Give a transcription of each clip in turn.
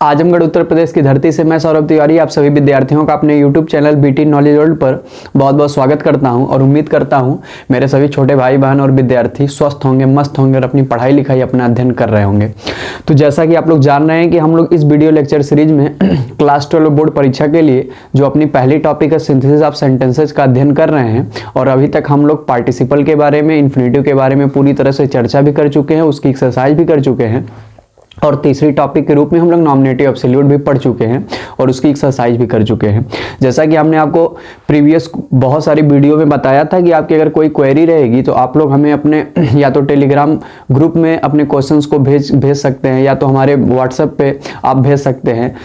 आजमगढ़ उत्तर प्रदेश की धरती से मैं सौरभ तिवारी आप सभी विद्यार्थियों का अपने YouTube channel BT knowledge world पर बहुत बहुत स्वागत करता हूं और उम्मीद करता हूं मेरे सभी छोटे भाई बहन और विद्यार्थी स्वस्थ होंगे, मस्त होंगे और अपनी पढ़ाई लिखाई अपना अध्ययन कर रहे होंगे। तो जैसा कि आप लोग जान रहे हैं कि हम लोग इस वीडियो लेक्चर सीरीज में क्लास 12 बोर्ड परीक्षा के लिए जो अपनी पहली टॉपिक है सिंथेसिस ऑफ सेंटेंसेज का अध्ययन कर रहे हैं और अभी तक हम लोग पार्टिसिपल के बारे में, इन्फिनेटिव के बारे में पूरी तरह से चर्चा भी कर चुके हैं, उसकी एक्सरसाइज भी कर चुके हैं और तीसरी टॉपिक के रूप में हम लोग नॉमिनेटिव एब्सोल्यूट भी पढ़ चुके हैं और उसकी एक्सरसाइज भी कर चुके हैं। जैसा कि हमने आपको प्रीवियस बहुत सारी वीडियो में बताया था कि आपकी अगर कोई क्वेरी रहेगी तो आप लोग हमें अपने या तो टेलीग्राम ग्रुप में अपने क्वेश्चंस को भेज सकते हैं या तो हमारे व्हाट्सएप पे आप भेज सकते हैं।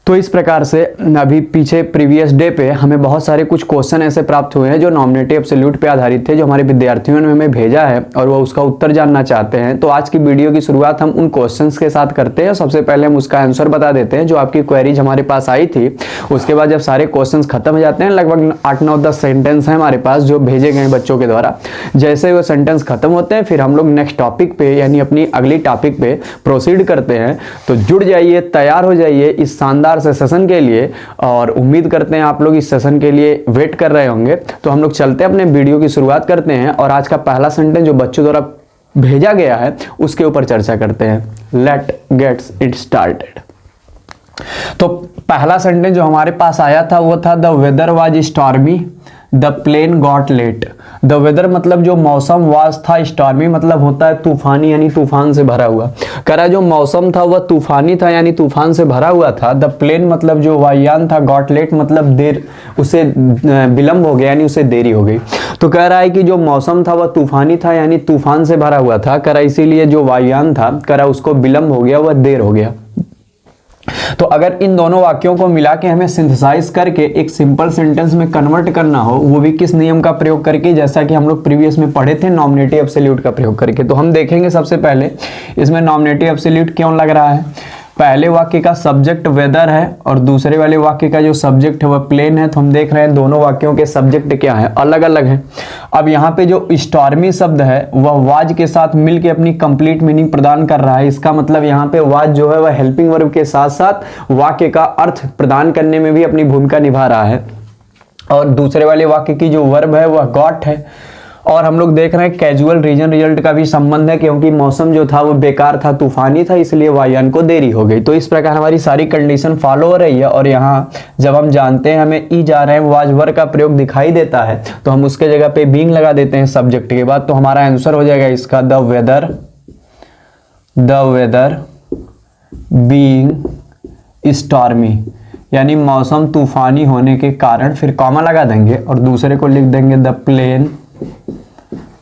तो इस प्रकार से अभी पीछे प्रीवियस डे पे हमें बहुत सारे कुछ क्वेश्चन ऐसे प्राप्त हुए हैं जो नॉमिनेटिव एब्सोल्यूट पे आधारित थे, जो हमारे विद्यार्थियों ने हमें भेजा है और वो उसका उत्तर जानना चाहते हैं। तो आज की वीडियो की शुरुआत हम उन क्वेश्चंस के साथ करते हैं। सबसे पहले हम उसका आंसर बता देते हैं जो आपकी क्वेरीज हमारे पास आई थी। उसके बाद जब सारे क्वेश्चन खत्म हो जाते हैं, लगभग 8, 9, 10 सेंटेंस है हमारे पास जो भेजे गए बच्चों के द्वारा, जैसे वो सेंटेंस खत्म होते हैं फिर हम लोग नेक्स्ट टॉपिक पे यानी अपनी अगली टॉपिक पे प्रोसीड करते हैं। तो जुड़ जाइए, तैयार हो जाइए इस शानदार से सेशन के लिए और उम्मीद करते हैं आप लोग इस सेशन के लिए वेट कर रहे होंगे। तो हम लोग चलते हैं, अपने वीडियो की शुरुआत करते हैं और आज का पहला सेंटेंस जो बच्चों द्वारा भेजा गया है उसके ऊपर चर्चा करते हैं। Let gets it started. तो पहला सेंटेंस जो हमारे पास आया था वो था the weather was stormy the plane got late. The weather मतलब जो मौसम, वाज था, स्टॉर्मी मतलब होता है तूफानी यानी तूफान से भरा हुआ। करा जो मौसम था वह तूफानी था यानी तूफान से भरा हुआ था। द प्लेन मतलब जो वायुयान था, गॉट लेट मतलब देर, उसे विलंब हो गया यानी उसे देरी हो गई। तो कह रहा है कि जो मौसम था वह तूफानी था यानी तूफान से भरा हुआ था। करा इसीलिए जो वायुयान था करा उसको विलंब हो गया, वह देर हो गया। तो अगर इन दोनों वाक्यों को मिला के हमें सिंथेसाइज करके एक सिंपल सेंटेंस में कन्वर्ट करना हो, वो भी किस नियम का प्रयोग करके, जैसा कि हम लोग प्रीवियस में पढ़े थे नॉमिनेटिव एब्सोल्यूट का प्रयोग करके। तो हम देखेंगे सबसे पहले इसमें नॉमिनेटिव एब्सोल्यूट क्यों लग रहा है। पहले वाक्य का सब्जेक्ट वेदर है और दूसरे वाले वाक्य का जो सब्जेक्ट है वह प्लेन है। तो हम देख रहे हैं दोनों वाक्यों के सब्जेक्ट क्या है, अलग अलग है। अब यहाँ पे जो स्टॉर्मी शब्द है वह वाज के साथ मिलके अपनी कंप्लीट मीनिंग प्रदान कर रहा है। इसका मतलब यहाँ पे वाज जो है वह हेल्पिंग वर्ब के साथ साथ वाक्य का अर्थ प्रदान करने में भी अपनी भूमिका निभा रहा है। और दूसरे वाले वाक्य की जो वर्ब है वह गॉट है। और हम लोग देख रहे हैं कैजुअल रीजन रिजल्ट का भी संबंध है, क्योंकि मौसम जो था वो बेकार था, तूफानी था, इसलिए वायुयान को देरी हो गई। तो इस प्रकार हमारी सारी कंडीशन फॉलो हो रही है। और यहाँ जब हम जानते हैं हमें ई जा रहे हैं, वाज वर्ब का प्रयोग दिखाई देता है, तो हम उसके जगह पे बीइंग लगा देते हैं सब्जेक्ट के बाद। तो हमारा आंसर हो जाएगा इसका द वेदर बीइंग स्टॉर्मी, यानी मौसम तूफानी होने के कारण, फिर कॉमा लगा देंगे और दूसरे को लिख देंगे the plane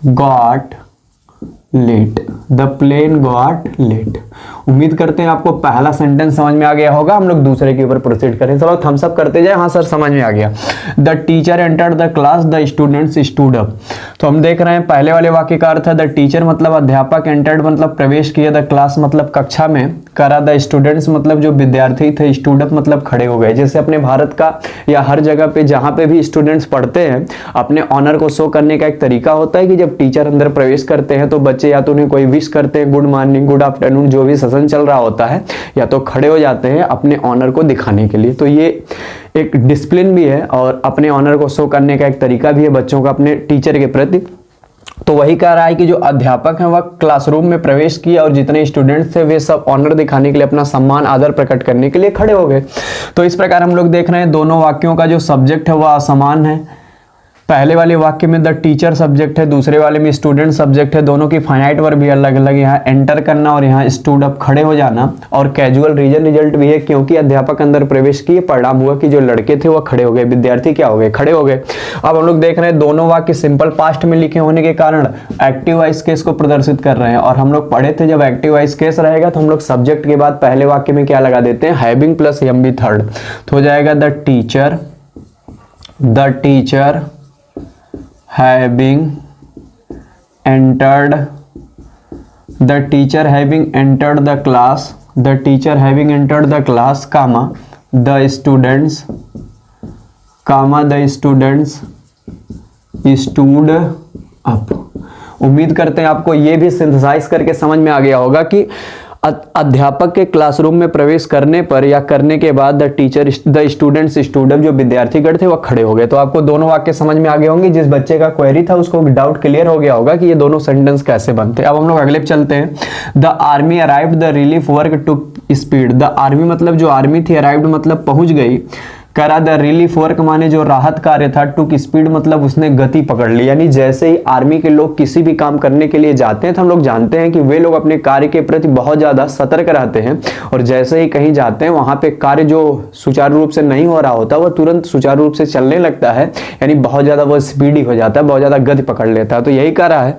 got late. The plane got late. उम्मीद करते हैं आपको पहला सेंटेंस समझ में आ गया होगा। हम लोग दूसरे के ऊपर प्रोसीड करें। चलो थम्स अप करते जाए। हाँ सर समझ में आ गया। The teacher entered the class the students stood up. तो हम देख रहे हैं पहले वाले वाक्य का अर्थ है द टीचर मतलब अध्यापक, एंटर्ड मतलब प्रवेश किया, द क्लास मतलब कक्षा में, करा द स्टूडेंट्स मतलब जो विद्यार्थी थे, स्टूड अप मतलब खड़े हो गए। जैसे अपने भारत का या हर जगह पे जहाँ पे भी स्टूडेंट्स पढ़ते हैं अपने ऑनर को शो करने का एक तरीका होता है कि जब टीचर अंदर प्रवेश करते हैं तो बच्चे या तो उन्हें कोई विश करते हैं, गुड मॉर्निंग, गुड आफ्टरनून, जो भी सेशन चल रहा होता है, या तो खड़े हो जाते हैं अपने ऑनर को दिखाने के लिए। तो ये एक डिसिप्लिन भी है और अपने ऑनर को शो करने का एक तरीका भी है बच्चों का अपने टीचर के प्रति। तो वही कह रहा है कि जो अध्यापक हैं वह क्लासरूम में प्रवेश किया और जितने स्टूडेंट्स थे वे सब ऑनर दिखाने के लिए, अपना सम्मान आदर प्रकट करने के लिए खड़े हो गए। तो इस प्रकार हम लोग देख रहे हैं दोनों वाक्यों का जो सब्जेक्ट है वह असमान है। पहले वाले वाक्य में द टीचर सब्जेक्ट है, दूसरे वाले में स्टूडेंट सब्जेक्ट है। दोनों की फाइनाइट वर्ब भी अलग अलग, यहाँ एंटर करना और यहाँ स्टूड अप खड़े हो जाना। और कैजुअल रीजन रिजल्ट भी है, क्योंकि अध्यापक अंदर प्रवेश किए, परिणाम हुआ कि जो लड़के थे वह खड़े हो गए, विद्यार्थी क्या हो गए, खड़े हो गए। अब हम लोग देख रहे हैं दोनों वाक्य सिंपल पास्ट में लिखे होने के कारण एक्टिव वॉइस केस को प्रदर्शित कर रहे हैं। और हम लोग पढ़े थे जब एक्टिव वॉइस केस रहेगा तो हम लोग सब्जेक्ट के बाद पहले वाक्य में क्या लगा देते हैं, हैविंग प्लस एमबी थर्ड। तो हो जाएगा the teacher having entered the class, the teacher having entered the class, comma the students stood up। उम्मीद करते हैं आपको ये भी सिंथेसाइज करके समझ में आ गया होगा कि अध्यापक के क्लासरूम में प्रवेश करने पर या करने के बाद द स्टूडेंट्स स्टूडेंट जो विद्यार्थीगण थे वह खड़े हो गए। तो आपको दोनों वाक्य समझ में आ गए होंगे। जिस बच्चे का क्वेरी था उसको डाउट क्लियर हो गया होगा कि ये दोनों सेंटेंस कैसे बनते हैं। अब हम लोग अगले पे चलते हैं। The army arrived the relief work to speed. The army मतलब जो आर्मी थी, अराइव्ड मतलब पहुंच गई, करा द रिलीफ वर्क माने जो राहत कार्य था, टुक स्पीड मतलब उसने गति पकड़ ली। यानी जैसे ही आर्मी के लोग किसी भी काम करने के लिए जाते हैं तो हम लोग जानते हैं कि वे लोग अपने कार्य के प्रति बहुत ज्यादा सतर्क रहते हैं, और जैसे ही कहीं जाते हैं वहां पे कार्य जो सुचारू रूप से नहीं हो रहा होता वह तुरंत सुचारू रूप से चलने लगता है, यानी बहुत ज्यादा वह स्पीडी हो जाता है, बहुत ज्यादा गति पकड़ लेता है। तो यही कह रहा है,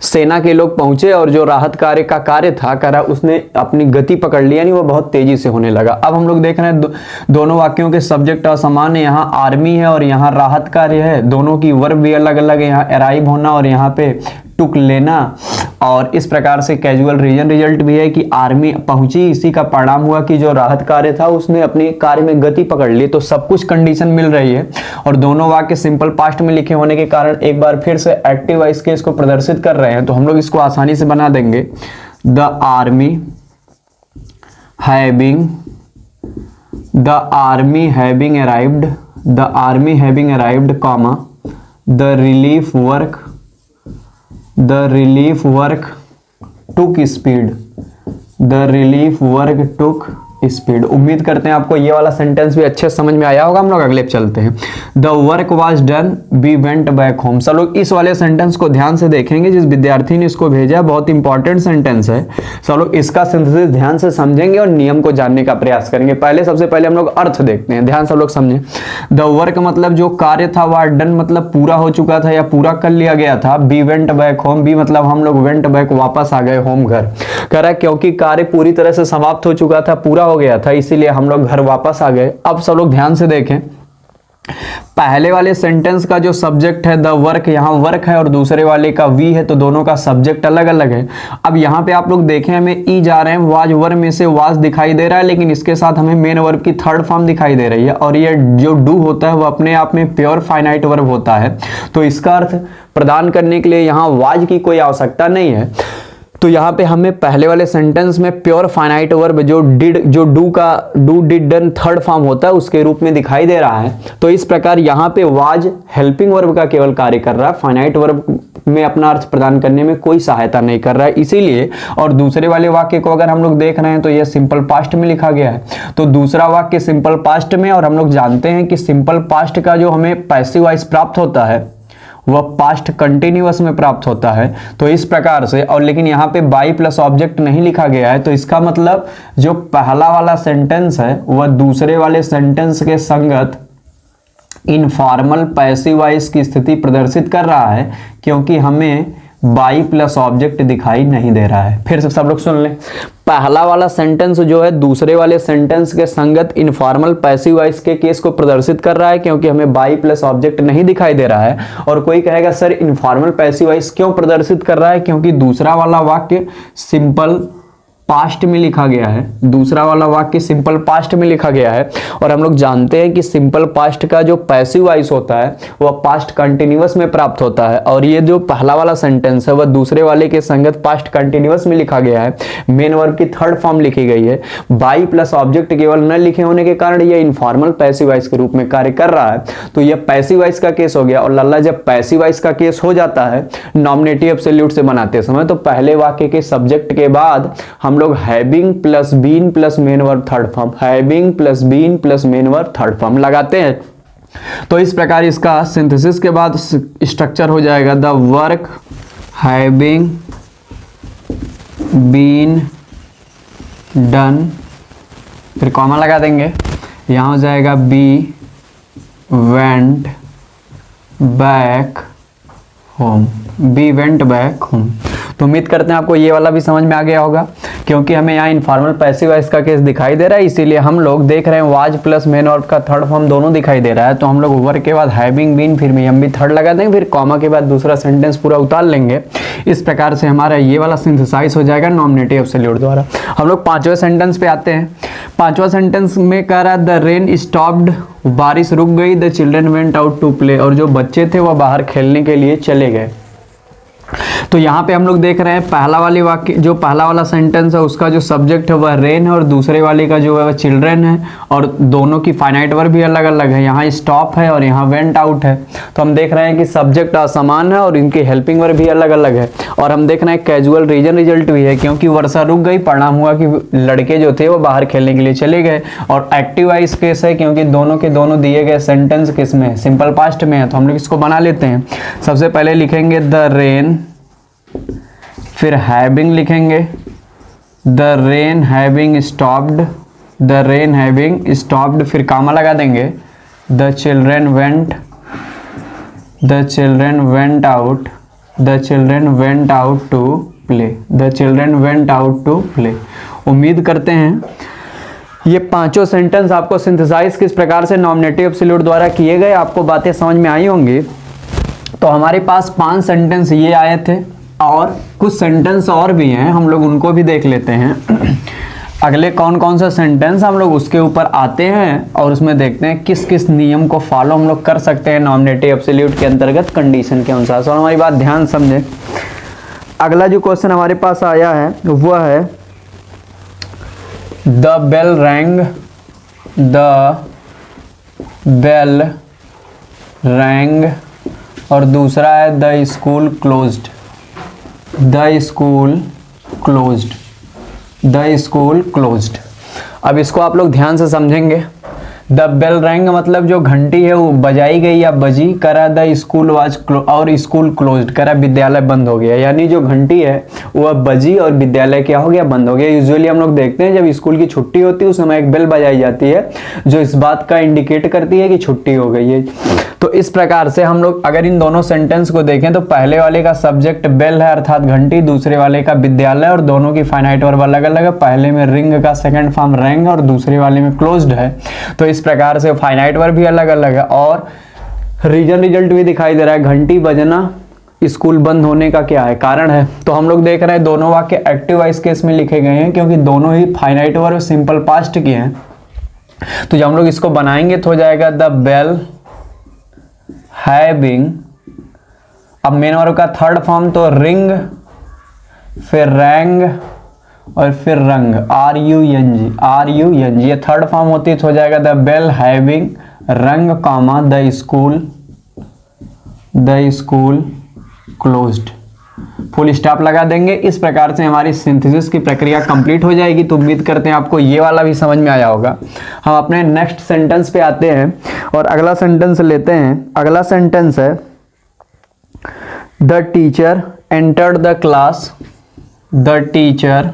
सेना के लोग पहुंचे और जो राहत कार्य का कार्य था करा उसने अपनी गति पकड़ ली, यानी वो बहुत तेजी से होने लगा। अब हम लोग देख रहे हैं दोनों वाक्यों के सब्जेक्ट असमान है। यहाँ आर्मी है और यहाँ राहत कार्य है, दोनों की वर्ब भी अलग अलग है। यहाँ अराइव होना और यहाँ पे टुक लेना, और इस प्रकार से कैजुअल रीजन रिजल्ट भी है कि आर्मी पहुंची, इसी का परिणाम हुआ कि जो राहत कार्य था उसने अपने कार्य में गति पकड़ ली। तो सब कुछ कंडीशन मिल रही है, और दोनों वाक्य सिंपल पास्ट में लिखे होने के कारण एक बार फिर से एक्टिव वॉइस केस को प्रदर्शित कर रहे हैं। तो हम लोग इसको आसानी से बना देंगे। The army having arrived comma the relief work took speed. उम्मीद करते हैं आपको ये वाला सेंटेंस भी अच्छे समझ में आया होगा। हम लोग अगले पे चलते हैं। The work was done, we went back home. सब लोग इस वाले सेंटेंस को ध्यान से देखेंगे। जिस विद्यार्थी ने इसको भेजा बहुत इंपॉर्टेंट सेंटेंस है। सब लोग इसका सिंथेसिस ध्यान से समझेंगे और नियम को जानने का प्रयास करेंगे। सबसे पहले हम लोग अर्थ देखते हैं, ध्यान सब लोग समझें। द वर्क मतलब जो कार्य था, वह डन मतलब पूरा हो चुका था या पूरा कर लिया गया था। We went back home, we मतलब हम लोग वेंट बैक वापस आ गए होम घर। कह रहा है क्योंकि कार्य पूरी तरह से समाप्त हो चुका था, पूरा हो गया था, इसीलिए हम लोग घर वापस आ गए। अब सब लोग ध्यान से देखें, पहले वाले सेंटेंस का जो सब्जेक्ट है द वर्क, यहाँ वर्क है, और दूसरे वाले का वी है, तो दोनों का सब्जेक्ट अलग अलग है। अब यहाँ पे आप लोग देखें, हमें ई जा रहे हैं, वाज वर्ब में से वाज दिखाई दे रहा है, लेकिन इसके साथ हमें मेन वर्ब की थर्ड फॉर्म दिखाई दे रही है, और ये जो डू होता है वो अपने आप में प्योर फाइनाइट वर्ब होता है। तो इसका अर्थ प्रदान करने के लिए यहाँ वाज की कोई आवश्यकता नहीं है। तो यहाँ पे हमें पहले वाले सेंटेंस में प्योर फाइनाइट वर्ब जो do did done third form होता है उसके रूप में दिखाई दे रहा है। तो इस प्रकार यहाँ पे वाज हेल्पिंग वर्ब का केवल कार्य कर रहा है, फाइनाइट वर्ब में अपना अर्थ प्रदान करने में कोई सहायता नहीं कर रहा है, इसीलिए। और दूसरे वाले वाक्य को अगर हम लोग देख रहे हैं तो यह सिंपल पास्ट में लिखा गया है। तो दूसरा वाक्य सिंपल पास्ट में, और हम लोग जानते हैं कि सिंपल पास्ट का जो हमें पैसिव वॉइस प्राप्त होता है वह पास्ट कंटिन्यूअस में प्राप्त होता है। तो इस प्रकार से, और लेकिन यहाँ पे बाई प्लस ऑब्जेक्ट नहीं लिखा गया है, तो इसका मतलब जो पहला वाला सेंटेंस है वह दूसरे वाले सेंटेंस के संगत इनफॉर्मल पैसिव वॉइस की स्थिति प्रदर्शित कर रहा है, क्योंकि हमें बाई प्लस ऑब्जेक्ट दिखाई नहीं दे रहा है। फिर से सब लोग सुन लें, पहला वाला सेंटेंस जो है दूसरे वाले सेंटेंस के संगत इनफॉर्मल पैसिव वॉइस के केस को प्रदर्शित कर रहा है, क्योंकि हमें बाई प्लस ऑब्जेक्ट नहीं दिखाई दे रहा है। और कोई कहेगा सर इनफॉर्मल पैसिव वॉइस क्यों प्रदर्शित कर रहा है? क्योंकि दूसरा वाला वाक्य सिंपल पास्ट में लिखा गया है, दूसरा वाला वाक्य सिंपल पास्ट में लिखा गया है, और हम लोग जानते हैं कि सिंपल पास्ट का जो पैसिव वॉइस होता है वह पास्ट कंटिन्यूअस में प्राप्त होता है, और ये जो पहला वाला सेंटेंस है वह दूसरे वाले के संगत पास्ट कंटिन्यूअस में लिखा गया है, मेन वर्ब की थर्ड फॉर्म लिखी गई है। बाई प्लस ऑब्जेक्ट केवल न लिखे होने के कारण यह इनफॉर्मल पैसिव वॉइस के रूप में कार्य कर रहा है। तो यह पैसिव वॉइस का केस हो गया। और लल्ला जब पैसिव वॉइस का केस हो जाता है नॉमिनेटिव एब्सोल्यूट से बनाते समय, तो पहले वाक्य के सब्जेक्ट के बाद हम लोग having plus been plus main verb third form, having plus been plus main verb third form लगाते हैं। तो इस प्रकार इसका सिंथेसिस के बाद स्ट्रक्चर हो जाएगा the work having been done, फिर कॉमा लगा देंगे, यहां हो जाएगा we went back home, we went back home. तो उम्मीद करते हैं आपको ये वाला भी समझ में आ गया होगा, क्योंकि हमें यहाँ इनफॉर्मल पैसिव वॉइस का केस दिखाई दे रहा है, इसीलिए हम लोग देख रहे हैं वाज प्लस मेन वर्ब का थर्ड फॉर्म दोनों दिखाई दे रहा है। तो हम लोग वर्क के बाद हैविंग बीन फिर हम भी थर्ड लगा देंगे, फिर कॉमा के बाद दूसरा सेंटेंस पूरा उतार लेंगे। इस प्रकार से हमारा ये वाला सिंथेसाइज हो जाएगा नॉमिनेटिव एब्सोल्यूट द्वारा। हम लोग पांचवें सेंटेंस पे आते हैं। पांचवा सेंटेंस में कह रहा है द रेन स्टॉप्ड, बारिश रुक गई, the children went out to play, और जो बच्चे थे वह बाहर खेलने के लिए चले गए। तो यहाँ पे हम लोग देख रहे हैं पहला वाली वाक्य, जो पहला वाला सेंटेंस है उसका जो सब्जेक्ट है वह रेन है और दूसरे वाले का जो है वह चिल्ड्रेन है, और दोनों की फाइनाइट वर्ब भी अलग अलग है। यहाँ स्टॉप है और यहाँ वेंट आउट है। तो हम देख रहे हैं कि सब्जेक्ट असमान है और इनकी हेल्पिंग वर्ब भी अलग अलग है। और हम देख रहे हैं कैजुअल रीजन रिजल्ट भी है, क्योंकि वर्षा रुक गई, परिणाम हुआ कि लड़के जो थे वो बाहर खेलने के लिए चले गए। और एक्टिव वॉइस केस है, क्योंकि दोनों के दोनों दिए गए सेंटेंस किस में है, सिंपल पास्ट में है। तो हम लोग इसको बना लेते हैं। सबसे पहले लिखेंगे द रेन, फिर हैविंग लिखेंगे, the rain having stopped, the rain having stopped, फिर कामा लगा देंगे, the children went, the children went out, the children went out to play, the children went out to play. उम्मीद करते हैं ये पांचों सेंटेंस आपको सिंथेसाइज किस प्रकार से नॉमिनेटिव एब्सोल्यूट द्वारा किए गए, आपको बातें समझ में आई होंगी। तो हमारे पास 5 सेंटेंस ये आए थे और कुछ सेंटेंस और भी हैं, हम लोग उनको भी देख लेते हैं। अगले कौन कौन सा सेंटेंस हम लोग उसके ऊपर आते हैं और उसमें देखते हैं किस किस नियम को फॉलो हम लोग कर सकते हैं नॉमिनेटिव एब्सोल्यूट के अंतर्गत कंडीशन के अनुसार। सो हमारी बात ध्यान समझें। अगला जो क्वेश्चन हमारे पास आया है वह है the bell rang, the bell rang, और दूसरा है the school closed, the school closed, the school closed. अब इसको आप लोग ध्यान से समझेंगे। द बेल रैंग मतलब जो घंटी है वो बजाई गई या बजी, करा द स्कूल वाज और स्कूल क्लोज्ड, करा विद्यालय बंद हो गया। यानी जो घंटी है वह बजी और विद्यालय क्या हो गया, बंद हो गया। यूजुअली हम लोग देखते हैं जब स्कूल की छुट्टी होती है उस समय एक बेल बजाई जाती है जो इस बात का इंडिकेट करती है कि छुट्टी हो गई है। तो इस प्रकार से हम लोग अगर इन दोनों सेंटेंस को देखें तो पहले वाले का सब्जेक्ट बेल है अर्थात घंटी, दूसरे वाले का विद्यालय, और दोनों की फाइनाइट वर्ब अलग अलग है। पहले में रिंग का सेकंड फॉर्म रैंग और दूसरे वाले में क्लोज्ड है। तो इस प्रकार से फाइनाइट वर्ब भी अलग अलग है और रीजन रिजल्ट भी दिखाई दे रहा है। घंटी बजना स्कूल बंद होने का क्या है, कारण है। तो हम लोग देख रहे हैं दोनों वाक्य एक्टिव वॉइस केस में लिखे गए हैं क्योंकि दोनों ही फाइनाइट वर्ब सिंपल पास्ट के हैं। तो जब हम लोग इसको बनाएंगे तो हो जाएगा द बेल हैविंग, अब मेन वर्ब का थर्ड फॉर्म तो रिंग, फिर रैंग और फिर रंग, RUNG, RUNG ये थर्ड फॉर्म होती है। तो हो जाएगा the bell having rung comma the school closed, full stop लगा देंगे। इस प्रकार से हमारी सिंथेसिस की प्रक्रिया कंप्लीट हो जाएगी। तो उम्मीद करते हैं आपको ये वाला भी समझ में आया होगा। हम अपने नेक्स्ट सेंटेंस पे आते हैं और अगला सेंटेंस लेते हैं। अगला सेंटेंस है the teacher entered the class, the teacher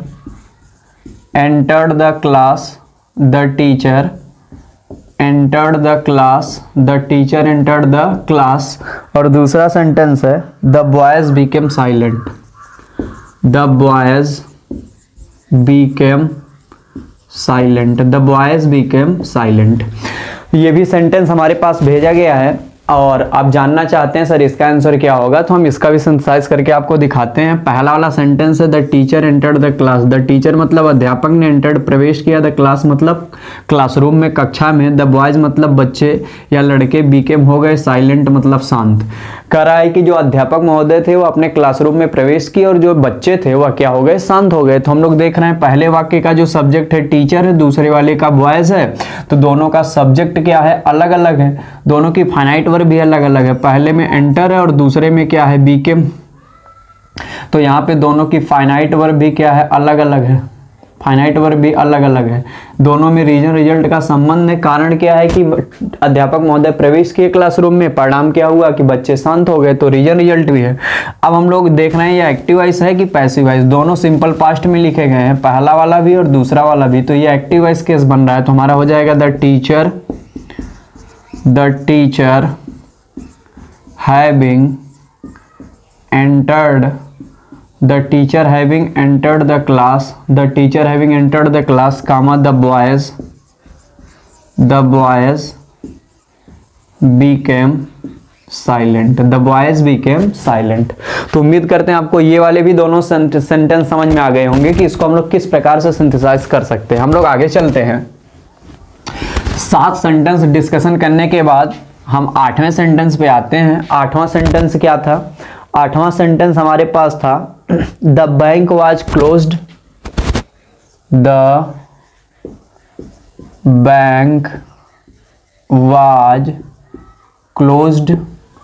entered the class, the teacher entered the class, the teacher entered the class। और दूसरा सेंटेंस है the boys became silent, the boys became silent, the boys became silent। ये भी sentence हमारे पास भेजा गया है और आप जानना चाहते हैं सर इसका आंसर क्या होगा, तो हम इसका भी सिंथेसाइज करके आपको दिखाते हैं। पहला वाला सेंटेंस है the teacher entered the class, the teacher मतलब अध्यापक ने, एंटर्ड प्रवेश किया, द क्लास मतलब क्लासरूम में, कक्षा में, द बॉयज मतलब बच्चे या लड़के, बीकेम हो गए, साइलेंट मतलब शांत। कह रहा है कि जो अध्यापक महोदय थे वो अपने क्लासरूम में प्रवेश किए और जो बच्चे थे वह क्या हो गए, शांत हो गए। तो हम लोग देख रहे हैं पहले वाक्य का जो सब्जेक्ट है टीचर है, दूसरे वाले का बॉयज है, तो दोनों का सब्जेक्ट क्या है, अलग अलग है। दोनों की फाइनाइट वर्ब भी अलग अलग है। पहले में एंटर है और दूसरे में क्या है, बीकेम। तो यहाँ पे दोनों की फाइनाइट वर्ब भी क्या है, अलग अलग है। फाइनाइट वर्ब भी अलग अलग है। दोनों में रीजन रिजल्ट का संबंध है। कारण क्या है कि अध्यापक महोदय प्रवेश किए क्लासरूम में, परिणाम क्या हुआ कि बच्चे शांत हो गए, तो रीजन रिजल्ट भी है। अब हम लोग देख रहे हैं ये एक्टिव वॉइस है कि पैसिव वॉइस, दोनों सिंपल पास्ट में लिखे गए हैं, पहला वाला भी और दूसरा वाला भी। तो ये एक्टिव वॉइस केस बन रहा है। तो हमारा हो जाएगा the teacher having entered, the teacher having entered the class, the teacher having entered the class, comma the boys became silent, the boys became silent। तो उम्मीद करते हैं आपको ये वाले भी दोनों सेंटेंस समझ में आ गए होंगे कि इसको हम लोग किस प्रकार से सिंथेसाइज कर सकते हैं। हम लोग आगे चलते हैं। 7 सेंटेंस डिस्कशन करने के बाद हम 8वें सेंटेंस पे आते हैं। 8वां सेंटेंस क्या था, 8वां सेंटेंस हमारे पास था the bank was closed, the bank was closed,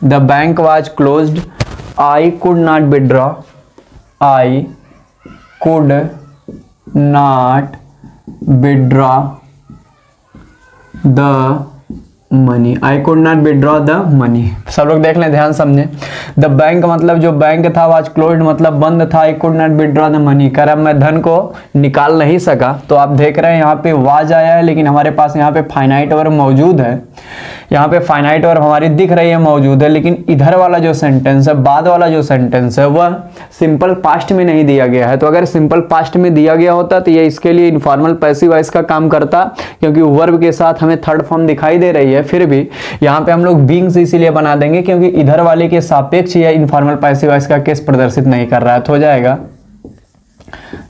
the bank was closed, I could not withdraw, I could not withdraw the money, I could not withdraw the money. सब लोग देख लें, ध्यान समझें। द बैंक मतलब जो बैंक था was closed मतलब बंद था, I could not withdraw the money, कर अब मैं धन को निकाल नहीं सका। तो आप देख रहे हैं यहाँ पे वाज आया है, लेकिन हमारे पास यहाँ पे फाइनाइट वर्ब मौजूद है, यहाँ पे फाइनाइट वर्ब हमारी दिख रही है मौजूद है, लेकिन इधर वाला जो सेंटेंस है, बाद वाला जो सेंटेंस है वह सिंपल पास्ट में नहीं दिया गया है। तो अगर सिंपल पास्ट में दिया गया होता तो ये इसके लिए इनफॉर्मल पैसिव वॉइस का काम करता, क्योंकि वर्ब के साथ हमें थर्ड फॉर्म दिखाई दे रही है। फिर भी यहाँ पे हम लोग बीइंग्स इसीलिए बना देंगे क्योंकि इधर वाले के सापेक्ष यह इनफॉर्मल पैसिव वॉइस का केस प्रदर्शित नहीं कर रहा है। तो हो जाएगा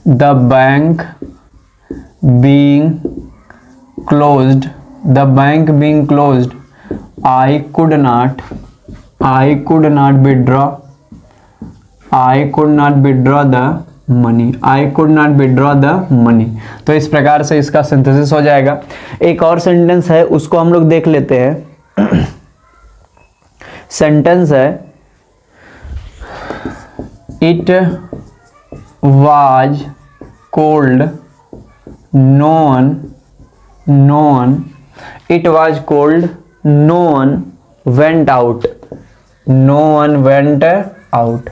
the bank being closed, the bank being closed, I could not withdraw, I could not withdraw the money, I could not withdraw the money। तो इस प्रकार से इसका सिंथेसिस हो जाएगा। एक और सेंटेंस है, उसको हम लोग देख लेते हैं। सेंटेंस है it was cold, known it was cold, no one went out, no one went out।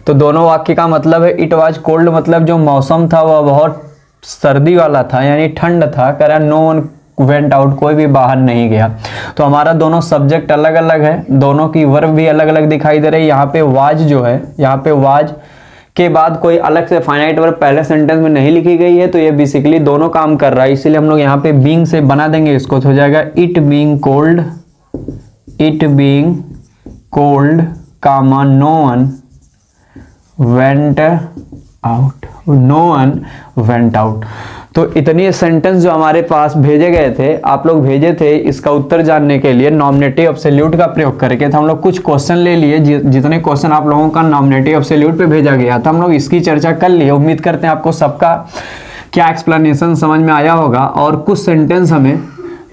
तो दोनों वाक्य का मतलब है इट वाज कोल्ड मतलब जो मौसम था वह बहुत सर्दी वाला था, यानी ठंड था, करा नो वन वेंट आउट, कोई भी बाहर नहीं गया। तो हमारा दोनों सब्जेक्ट अलग अलग है, दोनों की वर्ब भी अलग अलग दिखाई दे रही है। यहाँ पे वाज जो है, यहाँ पे वाज के बाद कोई अलग से फाइनाइट वर्ब पहले सेंटेंस में नहीं लिखी गई है, तो ये बेसिकली दोनों काम कर रहा है, इसीलिए हम लोग यहाँ पे बीइंग से बना देंगे इसको। तो हो जाएगा it being cold, it being cold comma no one went out, no one went out. तो इतनी सेंटेंस जो हमारे पास भेजे गए थे, आप लोग भेजे थे, इसका उत्तर जानने के लिए नॉमिनेटिव एब्सोल्यूट का प्रयोग करके तो हम लोग कुछ क्वेश्चन ले लिए। जितने क्वेश्चन आप लोगों का नॉमिनेटिव एब्सोल्यूट पे भेजा गया था, हम लोग इसकी चर्चा कर लिए। उम्मीद करते हैं आपको सबका क्या एक्सप्लेनेशन समझ में आया होगा। और कुछ सेंटेंस हमें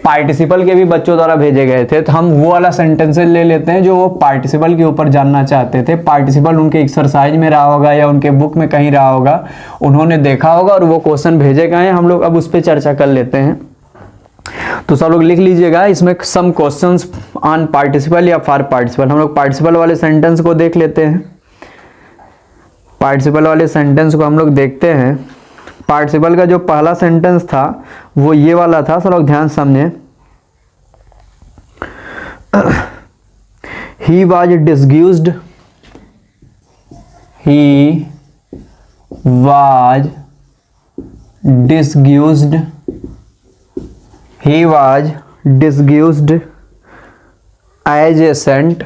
पार्टिसिपल के भी बच्चों द्वारा भेजे गए थे, तो हम वो वाला सेंटेंसेस ले लेते हैं जो वो पार्टिसिपल के ऊपर जानना चाहते थे। पार्टिसिपल उनके एक्सरसाइज में रहा होगा या उनके बुक में कहीं रहा होगा, उन्होंने देखा होगा और वो क्वेश्चन भेजे गए हैं, हम लोग अब उस पर चर्चा कर लेते हैं। तो सब लोग लिख लीजिएगा, इसमें सम क्वेश्चंस ऑन पार्टिसिपल या फॉर पार्टिसिपल। हम लोग पार्टिसिपल वाले सेंटेंस को देख लेते हैं। पार्टिसिपल वाले सेंटेंस को हम लोग देखते हैं। पार्टिसिपल का जो पहला सेंटेंस था वो ये वाला था, सब लोग ध्यान समझें। He was disgusted, he was disgusted, he was disgusted as a saint,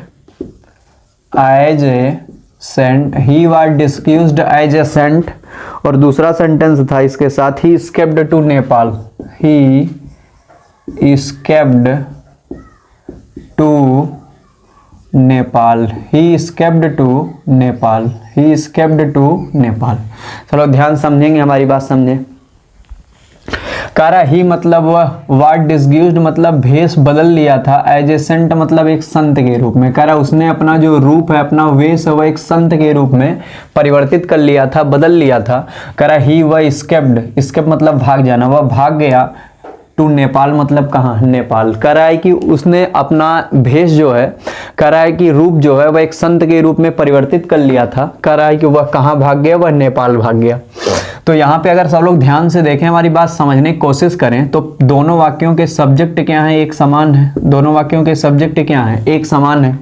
he was disgusted as a saint। और दूसरा सेंटेंस था इसके साथ, ही escaped to Nepal, he escaped to Nepal, he escaped to Nepal, he escaped to Nepal. चलो ध्यान समझेंगे, हमारी बात समझें। कारा ही मतलब वह, वाट डिस्ग्यूज्ड मतलब भेष बदल लिया था, एज ए सेंट मतलब एक संत के रूप में। कारा उसने अपना जो रूप है, अपना वेश है, वह एक संत के रूप में परिवर्तित कर लिया था, बदल लिया था। कारा ही वह escaped, escape मतलब भाग जाना, वह भाग गया। टू नेपाल मतलब कहाँ, नेपाल। कह रहा है कि उसने अपना भेष जो है, कह रहा है कि रूप जो है वह एक संत के रूप में परिवर्तित कर लिया था। कह रहा है कि वह कहाँ भाग गया, वह नेपाल भाग गया। तो यहाँ पे अगर सब लोग ध्यान से देखें, हमारी बात समझने की कोशिश करें, तो दोनों वाक्यों के सब्जेक्ट क्या हैं, एक समान है। दोनों वाक्यों के सब्जेक्ट क्या हैं, एक समान है।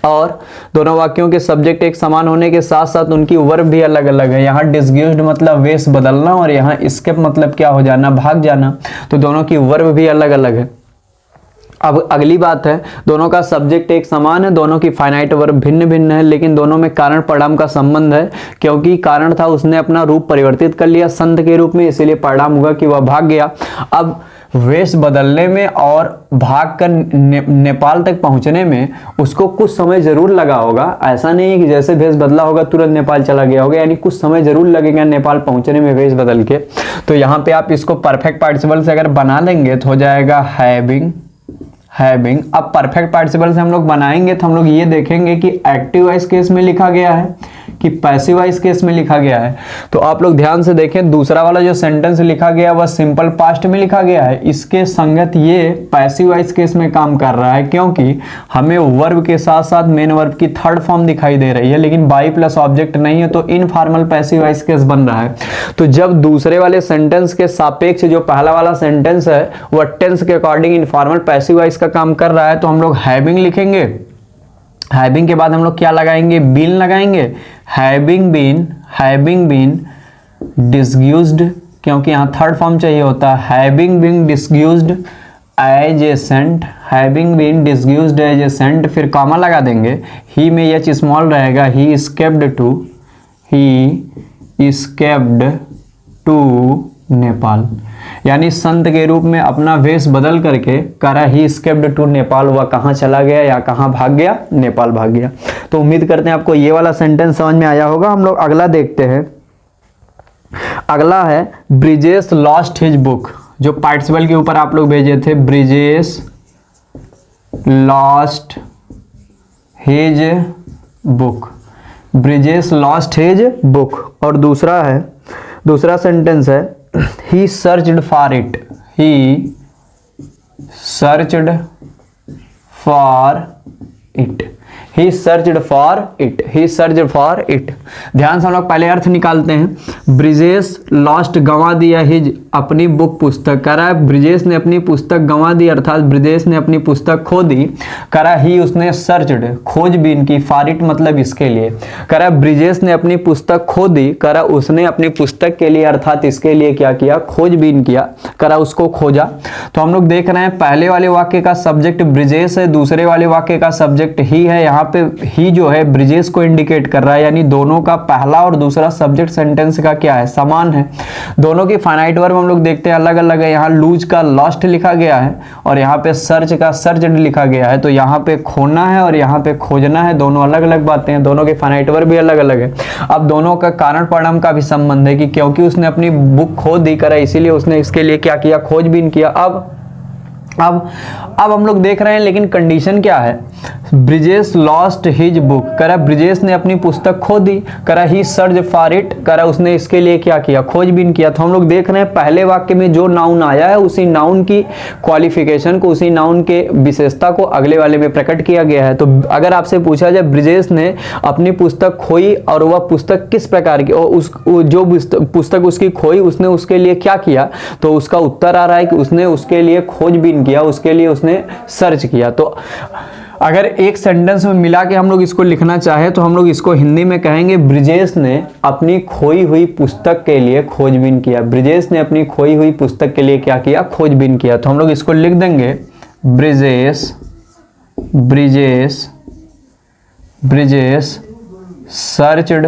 और दोनों वाक्यों के सब्जेक्ट एक समान होने के साथ साथ उनकी वर्ब भी अलग अलग है। यहाँ डिस्ग्यूज्ड मतलब वेश बदलना और यहाँ एस्केप मतलब क्या हो जाना, भाग जाना। तो दोनों की वर्ब भी अलग अलग है। अब अगली बात है, दोनों का सब्जेक्ट एक समान है, दोनों की फाइनाइट वर्ब भिन्न भिन्न है, लेकिन दोनों में कारण परिणाम का संबंध है। क्योंकि कारण था उसने अपना रूप परिवर्तित कर लिया संत के रूप में, इसीलिए परिणाम हुआ कि वह भाग गया। अब वेश बदलने में और भाग कर नेपाल तक पहुंचने में उसको कुछ समय जरूर लगा होगा। ऐसा नहीं है कि जैसे वेश बदला होगा तुरंत नेपाल चला गया होगा, यानी कुछ समय जरूर लगेगा नेपाल पहुंचने में वेश बदल के। तो यहाँ पे आप इसको परफेक्ट पार्टिसिपल से अगर बना लेंगे तो हो जाएगा हैविंग। अब परफेक्ट पार्टिसिपल से हम लोग बनाएंगे तो हम लोग ये देखेंगे कि एक्टिव वॉइस केस में लिखा गया है कि पैसिव वॉइस केस में लिखा गया है। तो आप लोग ध्यान से देखें, दूसरा वाला जो सेंटेंस लिखा गया है वह सिंपल पास्ट में लिखा गया है। इसके संगत ये पैसिव वॉइस केस में काम कर रहा है, क्योंकि हमें वर्ब के साथ साथ मेन वर्ब की थर्ड फॉर्म दिखाई दे रही है, लेकिन बाई प्लस ऑब्जेक्ट नहीं है, तो इनफॉर्मल पैसिव वॉइस केस बन रहा है। तो जब दूसरे वाले सेंटेंस के सापेक्ष जो पहला वाला सेंटेंस है वह टेंस के अकॉर्डिंग इनफॉर्मल पैसिव वॉइस का काम कर रहा है, तो हम लोग हैविंग लिखेंगे। हैविंग के बाद हम लोग क्या लगाएंगे? बीन लगाएंगे। हैविंग बीन डिसग्यूज्ड, क्योंकि यहाँ थर्ड फॉर्म चाहिए होता है। Having been disguised as a saint, having been disguised as a saint, फिर कॉमा लगा देंगे। ही में एच स्मॉल रहेगा। ही एस्केप्ड टू नेपाल, यानी संत के रूप में अपना वेश बदल करके करा ही एस्केप्ड टू नेपाल, वह कहाँ चला गया या कहाँ भाग गया? नेपाल भाग गया। तो उम्मीद करते हैं आपको ये वाला सेंटेंस समझ में आया होगा। हम लोग अगला देखते हैं। अगला है ब्रिजेश लॉस्ट हिज बुक, जो पार्टिसिपल के ऊपर आप लोग भेजे थे। Brijesh lost his book, Brijesh lost his book. और दूसरा सेंटेंस है he searched for it, he searched for it। ध्यान से हम लोग पहले अर्थ निकालते हैं। ब्रिजेश लॉस्ट गंवा दिया हिज अपनी बुक पुस्तक, करा ब्रिजेश ने अपनी पुस्तक गंवा दी, अर्थात ब्रिजेश ने अपनी पुस्तक खो दी। करा ही उसने सर्चड खोजबीन की, फॉर इट मतलब इसके लिए। करा ब्रिजेश ने अपनी पुस्तक खो दी, करा उसने अपनी पुस्तक के लिए अर्थात इसके लिए क्या किया? खोजबीन किया, करा उसको खोजा। तो हम लोग देख रहे हैं पहले वाले वाक्य का सब्जेक्ट ब्रिजेश है, दूसरे वाले वाक्य का सब्जेक्ट ही है। यहाँ पे ही जो है ब्रिजेश को इंडिकेट कर रहा है, यानी दोनों का पहला और दूसरा सब्जेक्ट सेंटेंस का क्या है? समान है। दोनों की फाइनाइट वर्ब हम लोग देखते हैं अलग अलग है। यहाँ लूज का लॉस्ट लिखा गया है और यहाँ पे सर्च का सर्चड लिखा गया है। तो यहाँ पे खोना है और यहाँ पे खोजना है, दोनों अलग अलग बातें हैं, दोनों के फाइनाइट वर्ब भी अलग अलग है। अब दोनों का कारण परिणाम का भी संबंध है कि क्योंकि उसने अपनी बुक खो दी, करा इसीलिए उसने इसके लिए क्या किया? खोजबीन किया। अब हम लोग देख रहे हैं, लेकिन कंडीशन क्या है? ब्रिजेश लॉस्ट हिज बुक, करा ब्रिजेश ने अपनी पुस्तक खो दी, करा ही सर्च फॉर इट, करा उसने इसके लिए क्या किया? खोजबीन किया। तो हम लोग देख रहे हैं पहले वाक्य में जो नाउन आया है उसी नाउन की क्वालिफिकेशन को, उसी नाउन के विशेषता को अगले वाले में प्रकट किया गया है। तो अगर आपसे पूछा जाए ब्रिजेश ने अपनी पुस्तक खोई और वह पुस्तक किस प्रकार की, और जो पुस्तक उसकी खोई उसने उसके लिए क्या किया, तो उसका उत्तर आ रहा है कि उसने उसके लिए खोजबीन किया, उसके लिए उसने सर्च किया। तो अगर एक सेंटेंस में मिला के हम लोग इसको लिखना चाहे तो हम लोग इसको हिंदी में कहेंगे ब्रिजेश ने अपनी खोई हुई पुस्तक के लिए खोजबीन किया। ब्रिजेश ने अपनी खोई हुई पुस्तक के लिए क्या किया? खोजबीन किया। तो हम लोग इसको लिख देंगे Brijesh searched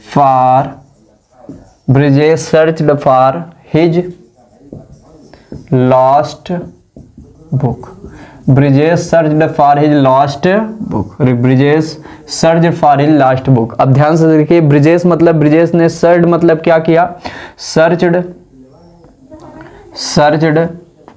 for his lost book. Brijesh searched for his lost book. Brijesh searched for his lost book. अब ध्यान से देखिए, ब्रिजेश मतलब ब्रिजेश ने, सर्च मतलब क्या किया? सर्चड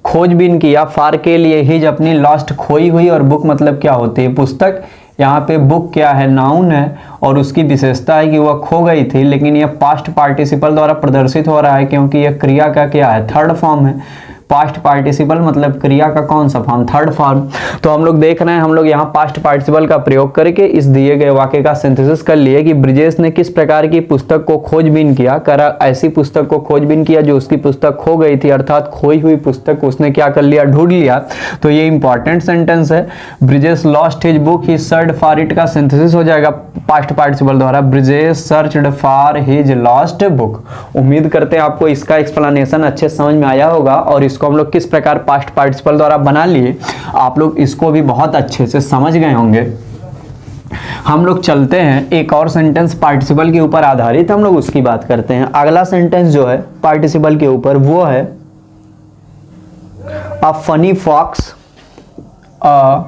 खोजबीन किया, फॉर के लिए, हिज अपनी लॉस्ट खोई हुई, और बुक मतलब क्या होती है? पुस्तक। यहाँ पे बुक क्या है? नाउन है और उसकी विशेषता है कि वह खो गई थी, लेकिन यह पास्ट पार्टिसिपल द्वारा प्रदर्शित हो रहा है क्योंकि यह क्रिया का क्या है? थर्ड फॉर्म है। पास्ट पार्टिसिपल मतलब क्रिया का कौन सा फॉर्म? Third form. तो हम लोग देख रहे हैं, हम लोग यहाँ पास्ट पार्टिसिपल का प्रयोग करके इस दिए गए वाक्य का सिंथेसिस कर लिए कि ब्रिजेश ने किस प्रकार की पुस्तक को खोजबीन किया। करा ऐसी पुस्तक को खोजबीन किया जो उसकी पुस्तक खो गई थी, अर्थात खोई हुई पुस्तक उसने क्या कर लिया? ढूंढ लिया। तो ये इंपॉर्टेंट सेंटेंस है। Brijesh lost his book, he searched for it का सिंथेसिस हो जाएगा पास्ट पार्टिसिपल द्वारा, Brijesh searched for his lost book. उम्मीद करते हैं आपको इसका एक्सप्लेनेशन अच्छे समझ में आया होगा और इसको हम लोग किस प्रकार पास्ट पार्टिसिपल द्वारा बना लिए, आप लोग इसको भी बहुत अच्छे से समझ गए होंगे। हम लोग चलते हैं एक और सेंटेंस पार्टिसिपल के ऊपर आधारित, हम लोग उसकी बात करते हैं। अगला सेंटेंस जो है पार्टिसिपल के ऊपर वो है a funny fox, a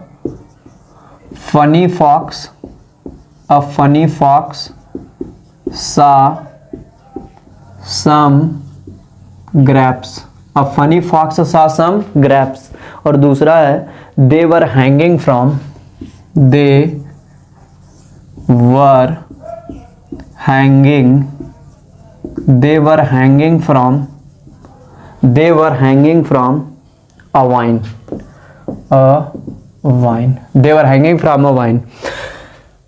funny fox, a funny fox saw some grapes, a funny fox saw some grapes. और दूसरा है they were hanging from, they were hanging, they were hanging from, they were hanging from a vine, a vine, they were hanging from a vine।